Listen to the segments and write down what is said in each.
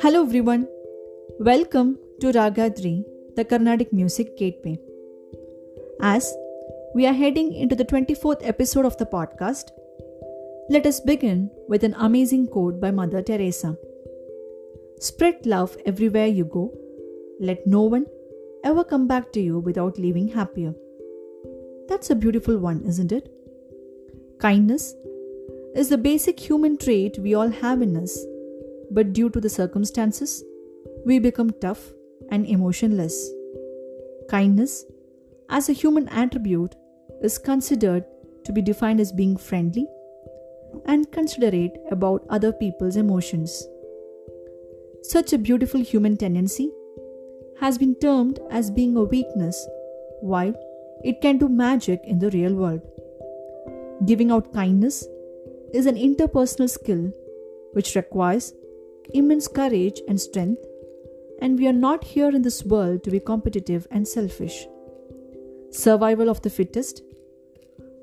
Hello everyone, welcome to Ragadri, the Carnatic Music Gateway. As we are heading into the 24th episode of the podcast, let us begin with an amazing quote by Mother Teresa. Spread love everywhere you go. Let no one ever come back to you without leaving happier. That's a beautiful one, isn't it? Kindness is the basic human trait we all have in us, but due to the circumstances, we become tough and emotionless. Kindness, as a human attribute, is considered to be defined as being friendly and considerate about other people's emotions. Such a beautiful human tendency has been termed as being a weakness, while it can do magic in the real world. Giving out kindness is an interpersonal skill which requires immense courage and strength, and we are not here in this world to be competitive and selfish. Survival of the fittest,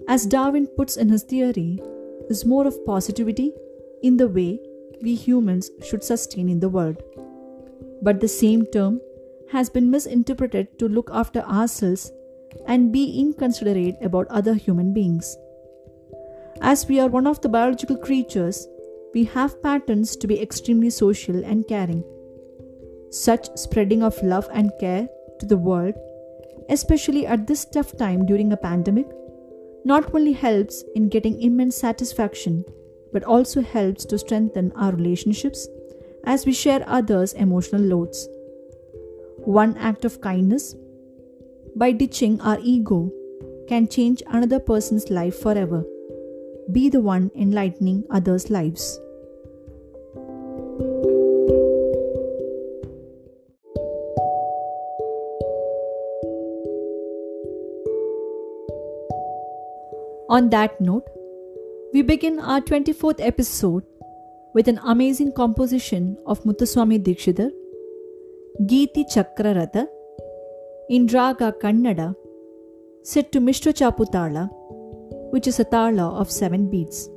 as Darwin puts in his theory, is more of positivity in the way we humans should sustain in the world. But the same term has been misinterpreted to look after ourselves and be inconsiderate about other human beings. As we are one of the biological creatures, we have patterns to be extremely social and caring. Such spreading of love and care to the world, especially at this tough time during a pandemic, not only helps in getting immense satisfaction, but also helps to strengthen our relationships as we share others' emotional loads. One act of kindness, by ditching our ego, can change another person's life forever. Be the one enlightening others' lives. On that note, we begin our 24th episode with an amazing composition of Muthuswami Dikshidhar, Geeti Chakraratha, in Raga Kannada, set to Mishra Chaputala, which is a tala of 7 beats.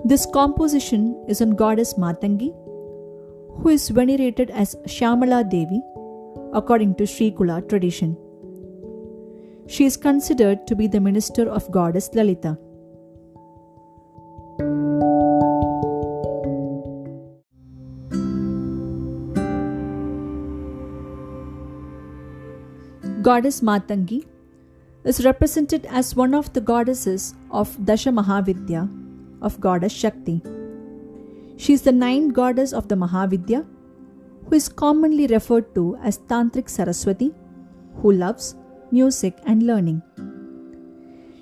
This composition is on goddess Matangi, who is venerated as Shyamala Devi according to Srikula tradition. She is considered to be the minister of goddess Lalita. Goddess Matangi is represented as one of the goddesses of Dasha Mahavidya of goddess Shakti. She is the 9th goddess of the Mahavidya, who is commonly referred to as Tantric Saraswati, who loves music and learning.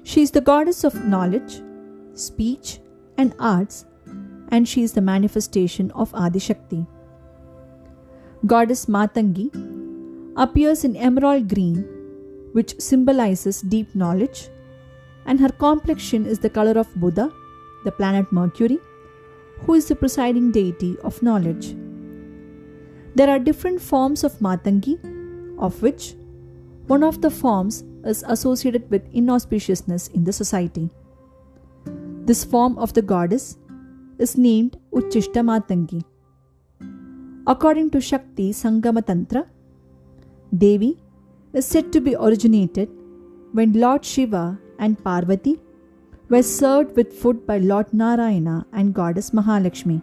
She is the goddess of knowledge, speech, and arts, and she is the manifestation of Adi Shakti. Goddess Matangi appears in emerald green, which symbolizes deep knowledge, and her complexion is the color of Buddha, the planet Mercury, who is the presiding deity of knowledge. There are different forms of Matangi, of which one of the forms is associated with inauspiciousness in the society. This form of the goddess is named Uchishta Matangi. According to Shakti Sangama Tantra, Devi is said to be originated when Lord Shiva and Parvati were served with food by Lord Narayana and goddess Mahalakshmi.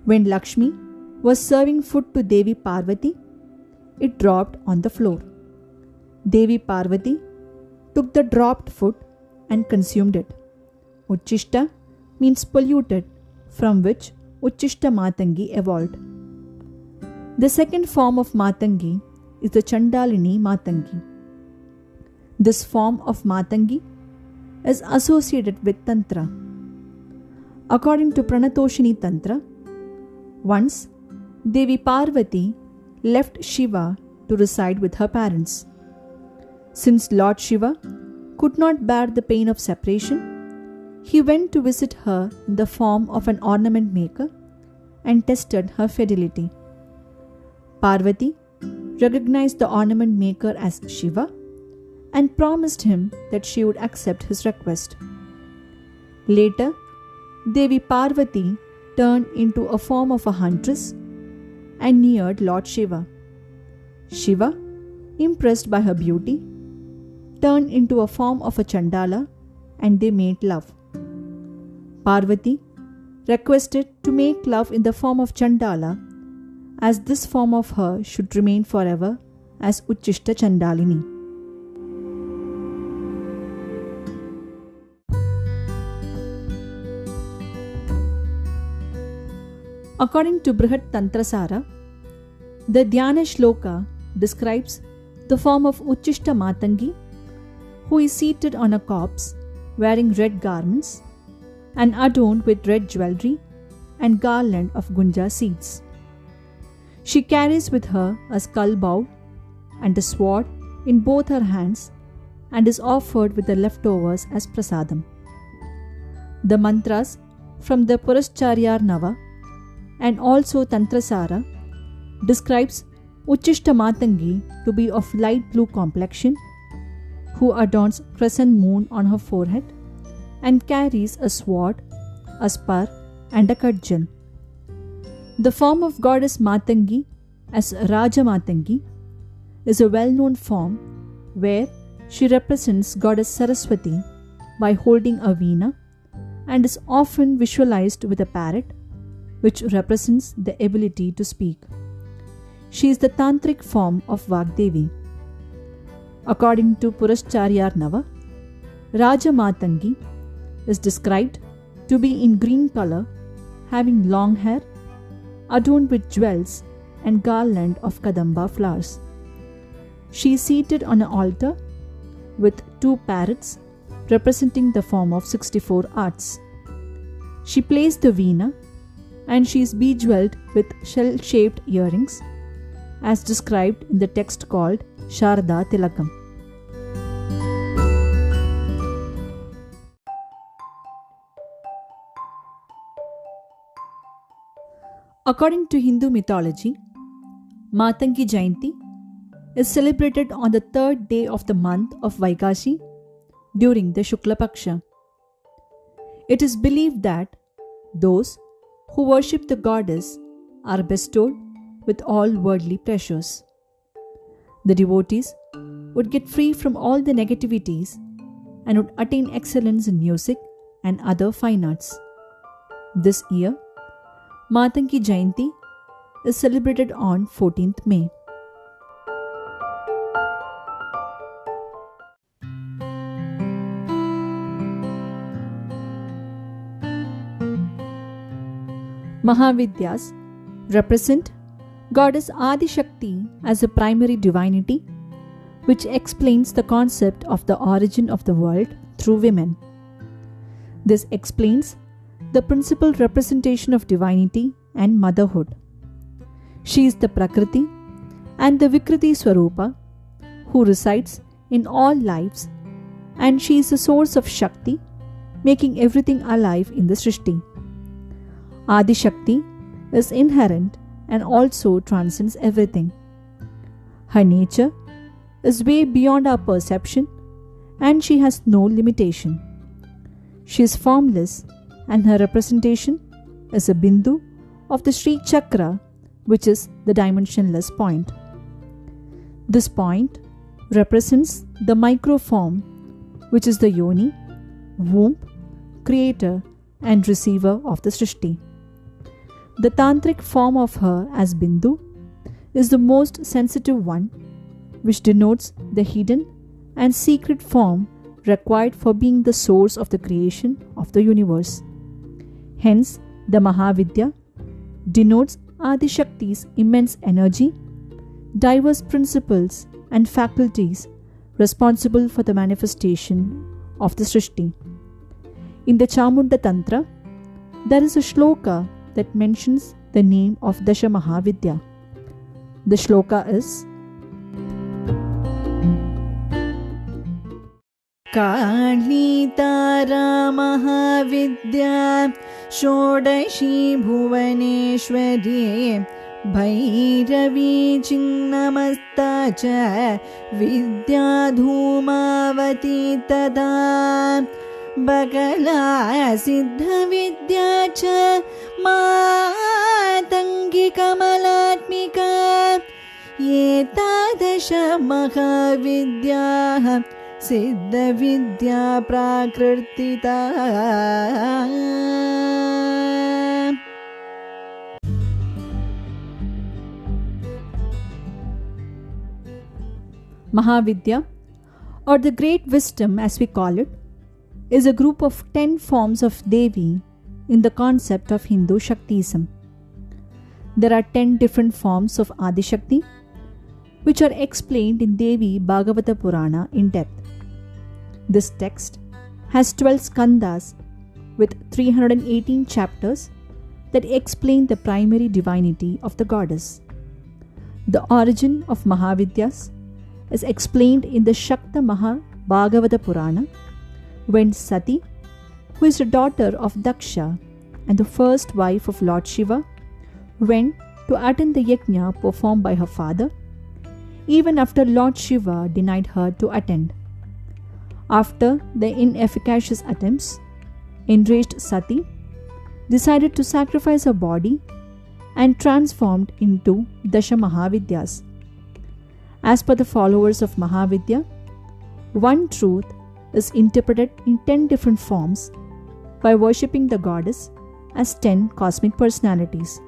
When Lakshmi was serving food to Devi Parvati, it dropped on the floor. Devi Parvati took the dropped food and consumed it. Uchishta means polluted, from which Uchishta Matangi evolved. The second form of Matangi is the Chandalini Matangi. This form of Matangi is associated with Tantra. According to Pranatoshini Tantra, once Devi Parvati left Shiva to reside with her parents. Since Lord Shiva could not bear the pain of separation, he went to visit her in the form of an ornament maker and tested her fidelity. Parvati recognized the ornament maker as Shiva and promised him that she would accept his request. Later, Devi Parvati turned into a form of a huntress and neared Lord Shiva. Shiva, impressed by her beauty, turned into a form of a Chandala and they made love. Parvati requested to make love in the form of Chandala, as this form of her should remain forever as Uchishta Chandalini. According to Brihat Tantrasara, the Dhyana Shloka describes the form of Uchishta Matangi, who is seated on a corpse wearing red garments and adorned with red jewelry and garland of gunja seeds. She carries with her a skull bowl and a sword in both her hands and is offered with the leftovers as prasadam. The mantras from the Purascharyarnava and also Tantrasara describes Uchishta Matangi to be of light blue complexion, who adorns crescent moon on her forehead and carries a sword, a spur and a kajal. The form of goddess Matangi as Raja Matangi is a well-known form where she represents goddess Saraswati by holding a veena and is often visualized with a parrot, which represents the ability to speak. She is the tantric form of Vagdevi. According to Purascharyarnava, Raja Matangi is described to be in green color, having long hair, adorned with jewels and garland of kadamba flowers. She is seated on an altar with two parrots representing the form of 64 arts. She plays the veena and she is bejeweled with shell-shaped earrings, as described in the text called Sharada Tilakam. According to Hindu mythology, Matangi Jayanti is celebrated on the third day of the month of Vaikasi during the Shukla Paksha. It is believed that those who worship the goddess are bestowed with all worldly pleasures. The devotees would get free from all the negativities and would attain excellence in music and other fine arts. This year, Matangi Jayanti is celebrated on 14th May. Mahavidyas represent goddess Adi Shakti as a primary divinity, which explains the concept of the origin of the world through women. This explains the principal representation of divinity and motherhood. She is the Prakriti and the Vikriti Swarupa who resides in all lives, and she is the source of Shakti, making everything alive in the Srishti. Adi Shakti is inherent and also transcends everything. Her nature is way beyond our perception and she has no limitation. She is formless and her representation is a bindu of the Sri Chakra, which is the dimensionless point. This point represents the microform, which is the yoni, womb, creator and receiver of the Srishti. The tantric form of her as Bindu is the most sensitive one, which denotes the hidden and secret form required for being the source of the creation of the universe. Hence, the Mahavidya denotes Adi Shakti's immense energy, diverse principles and faculties responsible for the manifestation of the Srishti. In the Chamunda Tantra, there is a shloka that mentions the name of Dasha Mahavidya. The shloka is Kali Tara Mahavidya Shodashi Bhuvaneshwari Bhairavi Chinnamasta Cha Vidya Dhumavati Tada बगला सिद्धविद्या च Matangi Kamalatmika एतादश महाविद्याः सिद्धविद्या प्राकृतिता। Mahavidya, or the Great Wisdom as we call it, is a group of 10 forms of Devi in the concept of Hindu Shaktism. There are 10 different forms of Adishakti, which are explained in Devi Bhagavata Purana in depth. This text has 12 skandhas with 318 chapters that explain the primary divinity of the goddess. The origin of Mahavidyas is explained in the Shakta Maha Bhagavata Purana, when Sati, who is the daughter of Daksha and the first wife of Lord Shiva, went to attend the yajna performed by her father, even after Lord Shiva denied her to attend. After the inefficacious attempts, enraged Sati decided to sacrifice her body and transformed into Dasha Mahavidyas. As per the followers of Mahavidya, one truth is interpreted in 10 different forms by worshipping the goddess as 10 cosmic personalities.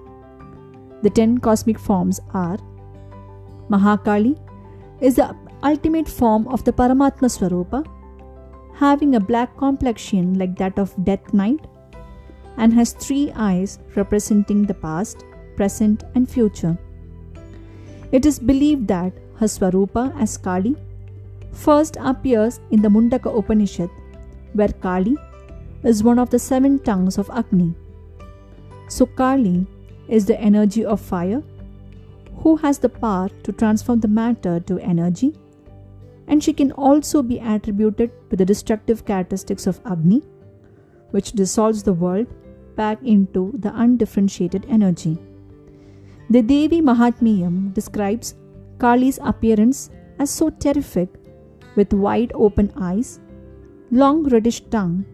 The 10 cosmic forms are: Mahakali is the ultimate form of the Paramatma Swarupa, having a black complexion like that of Death Knight, and has 3 eyes representing the past, present, and future. It is believed that her Swarupa as Kali first appears in the Mundaka Upanishad, where Kali is one of the 7 tongues of Agni. So Kali is the energy of fire, who has the power to transform the matter to energy, and she can also be attributed to the destructive characteristics of Agni, which dissolves the world back into the undifferentiated energy. The Devi Mahatmyam describes Kali's appearance as so terrific, with wide open eyes, long reddish tongue,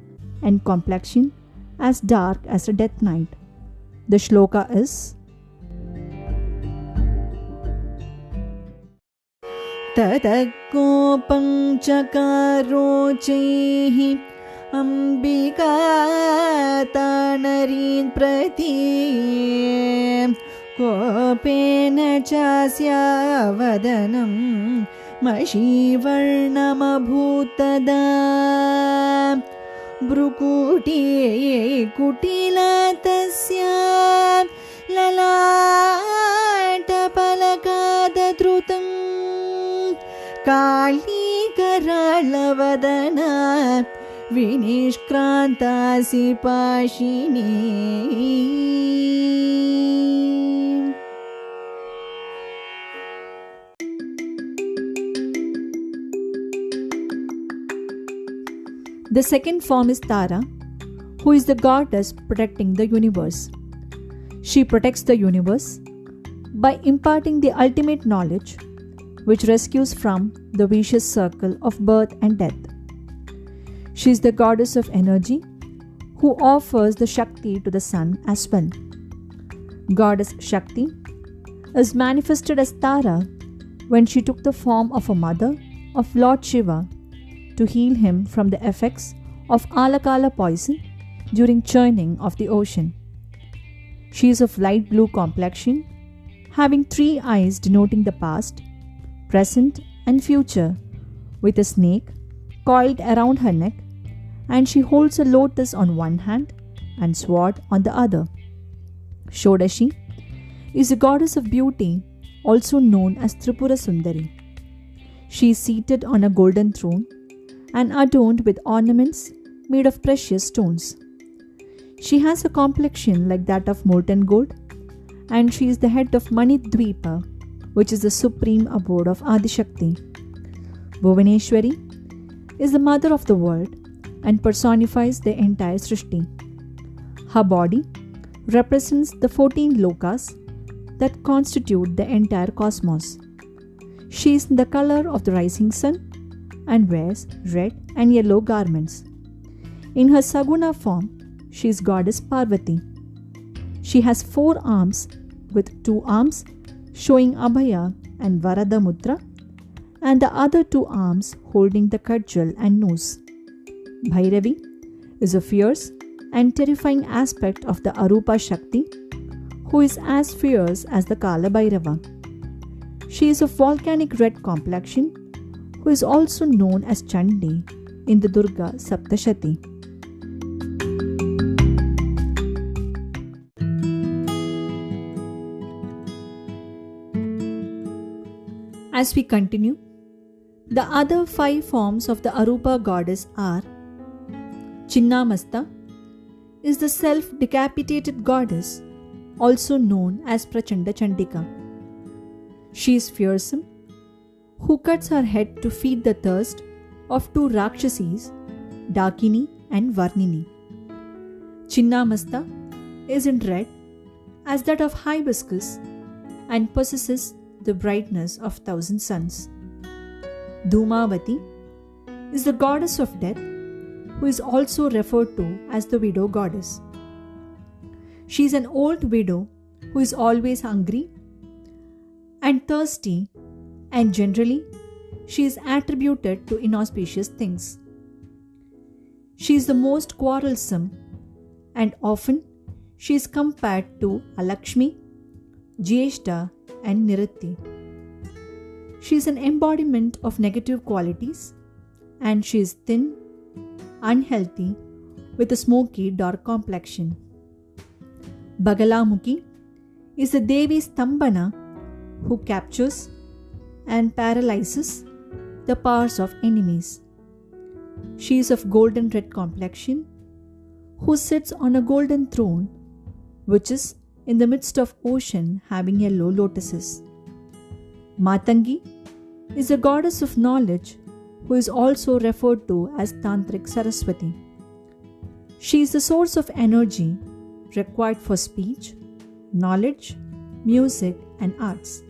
and complexion as dark as a death night. The shloka is: ततकोपं चकारोचैः Ambika तानरीन् प्रति Koppen चास्या वदनं मषीवर्णमभूत्तदा भ्रुकुटी कुटिला तस्या ललाटपलकादधृतं कालीकराळवदना विनिष्क्रान्तासि पाशिनी. The second form is Tara, who is the goddess protecting the universe. She protects the universe by imparting the ultimate knowledge, which rescues from the vicious circle of birth and death. She is the goddess of energy, who offers the Shakti to the sun as well. Goddess Shakti is manifested as Tara when she took the form of a mother of Lord Shiva to heal him from the effects of Alakala poison during churning of the ocean. She is of light blue complexion, having 3 eyes denoting the past, present, and future, with a snake coiled around her neck, and she holds a lotus on one hand and sword on the other. Shodashi is a goddess of beauty, also known as Tripura Sundari. She is seated on a golden throne and adorned with ornaments made of precious stones. She has a complexion like that of molten gold, and she is the head of Manidvipa, which is the supreme abode of Adishakti. Bhuvaneshwari is the mother of the world and personifies the entire Srishti. Her body represents the 14 lokas that constitute the entire cosmos. She is the color of the rising sun and wears red and yellow garments. In her Saguna form, she is goddess Parvati. She has 4 arms, with 2 arms showing Abhaya and Varada Mudra, and the other 2 arms holding the Kajal and noose. Bhairavi is a fierce and terrifying aspect of the Arupa Shakti, who is as fierce as the Kala Bhairava. She is of volcanic red complexion, who is also known as Chandi in the Durga Saptashati. As we continue, the other 5 forms of the Arupa goddess are: Chinnamasta is the self-decapitated goddess, also known as Prachanda Chandika. She is fearsome, who cuts her head to feed the thirst of 2 Rakshasis, Dakini and Varnini. Chinnamasta is in red as that of hibiscus and possesses the brightness of 1,000 suns. Dhumavati is the goddess of death, who is also referred to as the widow goddess. She is an old widow who is always hungry and thirsty, and generally she is attributed to inauspicious things. She is the most quarrelsome, and often she is compared to Alakshmi, Jyeshta and Niritti. She is an embodiment of negative qualities, and she is thin, unhealthy, with a smoky dark complexion. Bagalamukhi is the Devi Stambhana, who captures and paralyzes the powers of enemies. She is of golden red complexion, who sits on a golden throne, which is in the midst of ocean having yellow lotuses. Matangi is the goddess of knowledge, who is also referred to as Tantric Saraswati. She is the source of energy required for speech, knowledge, music and arts.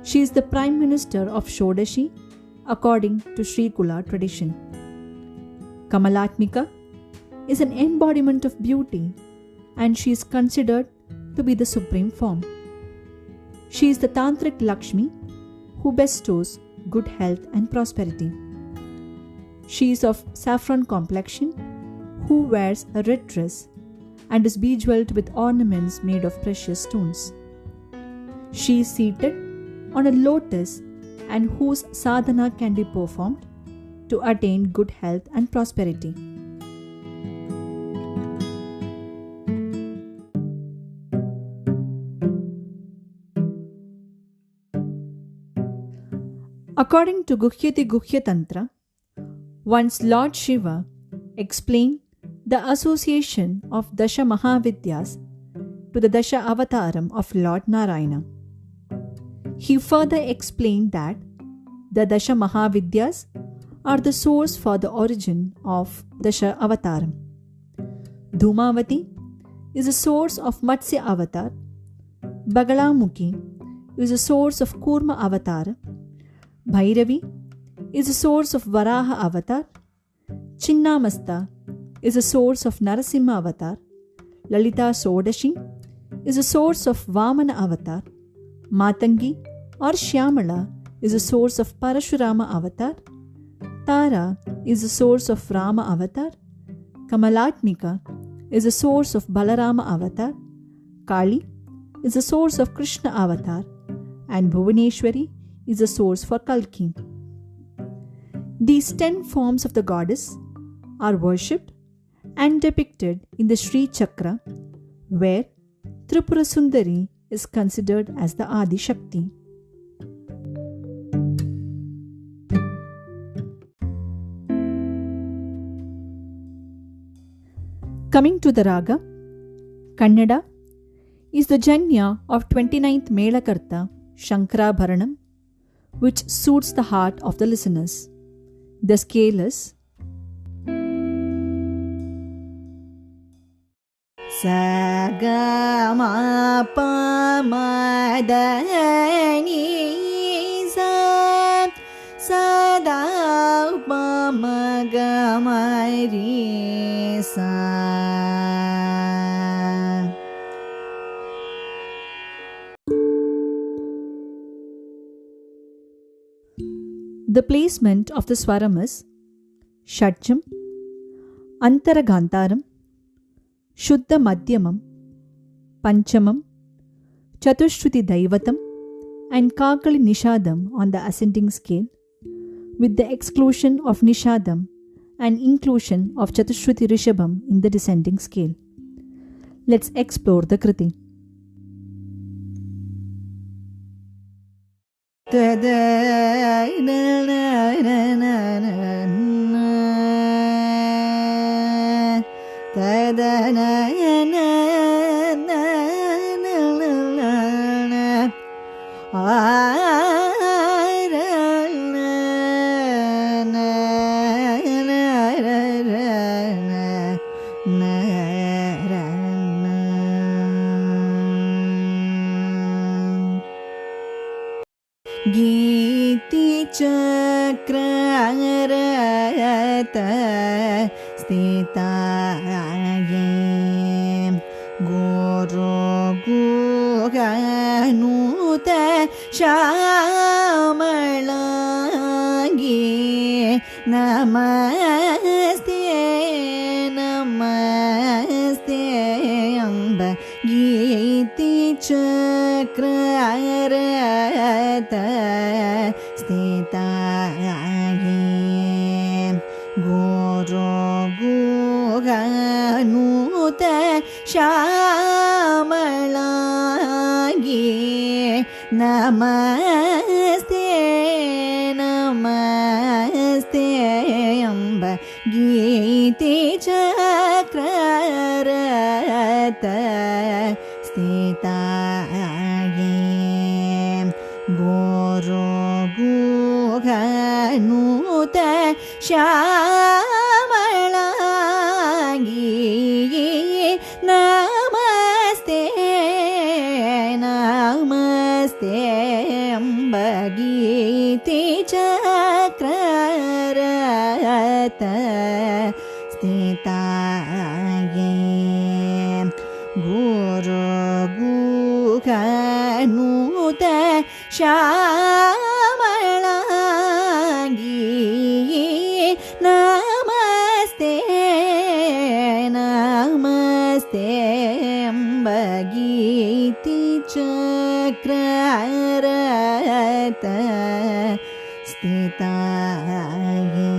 She is the Prime Minister of Shodashi according to Srikula tradition. Kamalatmika is an embodiment of beauty, and she is considered to be the supreme form. She is the Tantric Lakshmi, who bestows good health and prosperity. She is of saffron complexion, who wears a red dress and is bejeweled with ornaments made of precious stones. She is seated on a lotus, and whose sadhana can be performed to attain good health and prosperity. According to Guhyati Guhya Tantra, once Lord Shiva explained the association of Dasha Mahavidyas to the Dasha Avataram of Lord Narayana. He further explained that the Dasha Mahavidyas are the source for the origin of Dasha Avataram. Dhumavati is the source of Matsya Avatar. Bagalamukhi is the source of Kurma Avatar. Bhairavi is the source of Varaha Avatar. Chinnamasta is the source of Narasimha Avatar. Lalita Sodashi is the source of Vamana Avatar. Matangi or Shyamala is the source of Parashurama Avatar. Tara is the source of Rama Avatar. Kamalatmika is the source of Balarama Avatar. Kali is the source of Krishna Avatar. And Bhuvaneshwari is the source for Kalki. These 10 forms of the goddess are worshipped and depicted in the Sri Chakra, where Tripura Sundari is considered as the Adi Shakti. Coming to the Raga, Kannada is the Janya of 29th Melakarta Shankarabharanam, which suits the heart of the listeners. The scale is Sa ga ma pa ma da ni sa da pa sa. The placement of the swaram is Shadjam, Antaragantaram, Shuddha Madhyamam, Panchamam, Chatushruti Daivatam, and Kakali Nishadam on the ascending scale, with the exclusion of Nishadam and inclusion of Chatushruti Rishabham in the descending scale. Let's explore the Kriti. गीति चक्ररत स्थिताये गोरो गुहनुत श्यामलांगी नमस्ते नमस्ते अम्ब गीति चक्ररत स्थिताये गोरो गुहनुत श्यामलांगी नमस्ते नमस्ते अम्ब गीति चक्ररत स्थिताये गोरो गुहनुत श्यामलांगी नमस्ते नमस्ते अम्ब गीति चक्ररत स्थिताये गोरो गुहनुत श्यामलांगी नमस्ते नमस्ते अम्ब गीति चक्ररत स्थिताये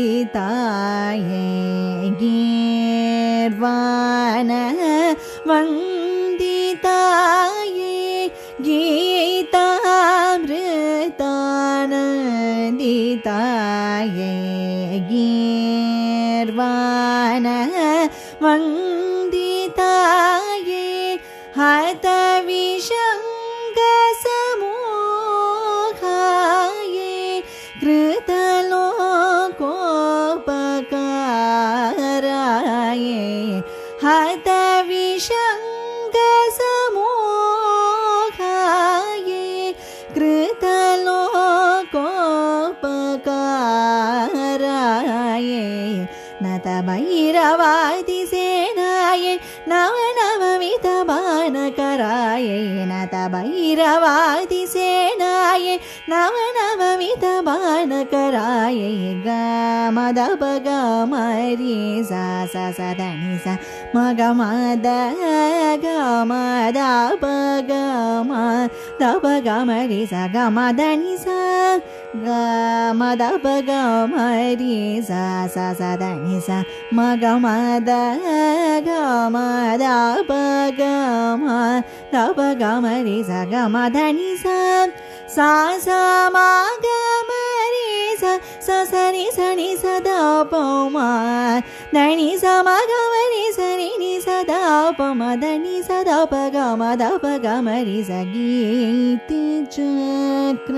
गीतामृतानन्दिताये गीर्वाण वन्दिताये गीतामृतानन्दिताये गीर्वाण वन्दिताये हतविषङ्गसमूहाये कृतलोकोपकाराये हतविषङ्गसमूहाये कृतलोकोपकाराये नतभैरवादिसेनाये नवनवमितबाणकराये नतभैरवादिसेनाये नवनवमितबाणकराये गमदपगमरि सा सा सा धनि सा मगमद गमदपगम दपगमरि सा गमधनि सा गमदपगमरि सा सा सा धनि सा मगमद गमदपगम दपगमरि सा गमधनि सा सा सा मगमरि सा सा सनि सनि सदा पमा धनि सा मगमरि सनि नि सदा पमा धनि सदा पगम दपगमरि सा गीति चक्र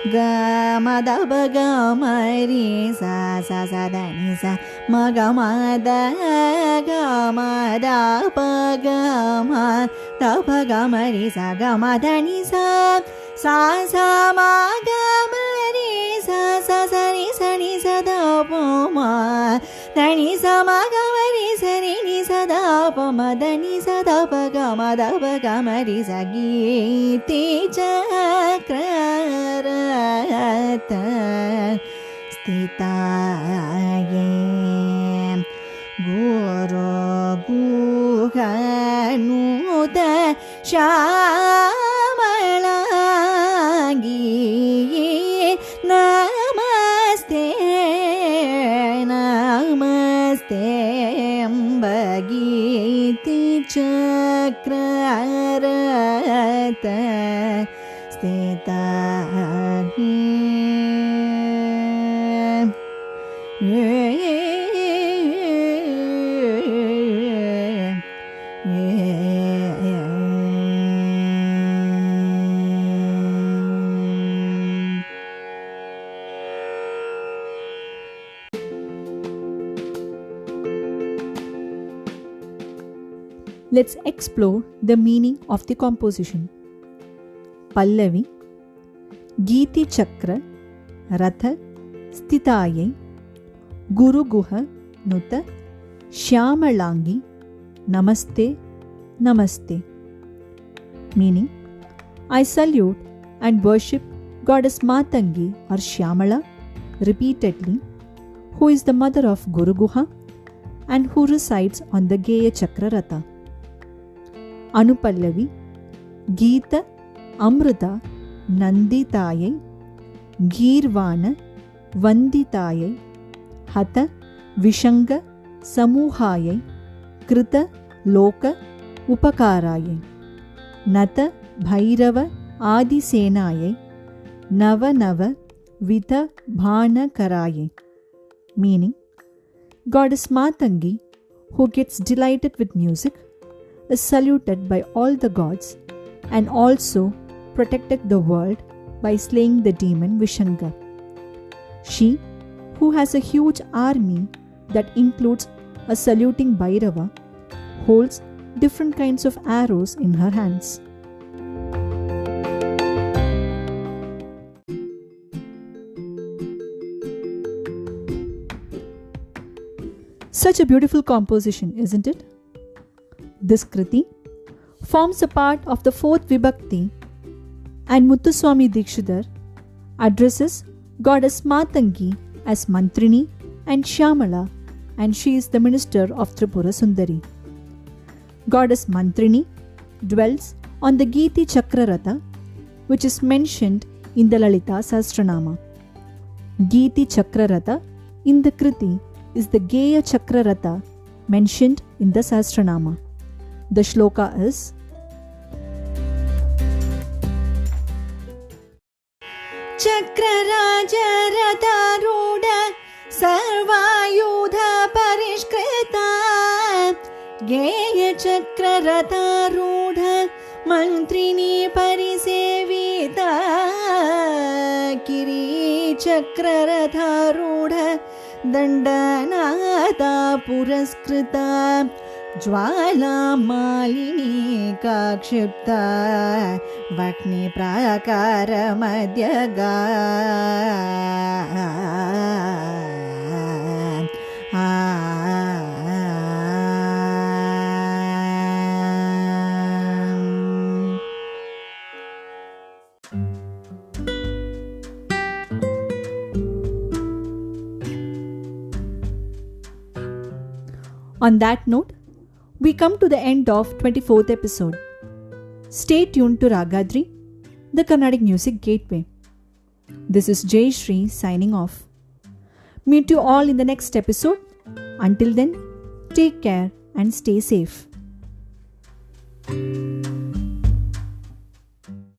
ga ma da ba ga ma ri sa sa sa da ni sa ma ga ma da pa ga ma da pa ga ma ri sa ga ma da ni sa sa sa ma ga ma ri sa sa sa ni sa da pa ma da ni sa ma ga ma ri sa ni sa da pa ma da ni sa da pa ga ma ri sa giti chakrarata stitaye guru guhanuta shamalangi namaste namaste ambagiti chakrarata stitaye Let's explore the meaning of the composition. Pallavi Geeti Chakra Ratha Stitayai Guru Guha Nuta Shyamalangi Namaste Namaste. Meaning, I salute and worship Goddess Matangi or Shyamala repeatedly, who is the mother of Guru Guha and who resides on the Geya Chakra Ratha. Anupallavi Geeta Amruta Nanditayai Girvana Vanditayai Hatha Vishanga Samuhayai Krita Loka Upakarayai Nata Bhairava Adisenayai Nava Nava Vita Bhana Karayai. Meaning, Goddess Matangi, who gets delighted with music, is saluted by all the gods and also protected the world by slaying the demon Vishanga. She, who has a huge army that includes a saluting Bhairava, holds different kinds of arrows in her hands. Such a beautiful composition, isn't it? This Kriti forms a part of the fourth Vibhakti, and Muthuswami Dikshidhar addresses Goddess Matangi as Mantrini and Shyamala, and she is the minister of Tripura Sundari. Goddess Mantrini dwells on the Geeti Chakraratha, which is mentioned in the Lalita Sahasranama. Geeti Chakraratha in the Kriti is the Geya Chakraratha mentioned in the Sahasranama. The shloka is Chakraraja Ratharuda Sarvayudha Parishkrita Geya Chakraratharuda Mantrini Parisevita Kiri Chakraratharuda Dandanata Puraskrita Jwala Malini Kakshipta Vakni Prakara Madhyaga On that note, we come to the end of 24th episode. Stay tuned to Ragadri, the Carnatic Music Gateway. This is Jay Shri signing off. Meet you all in the next episode. Until then, take care and stay safe.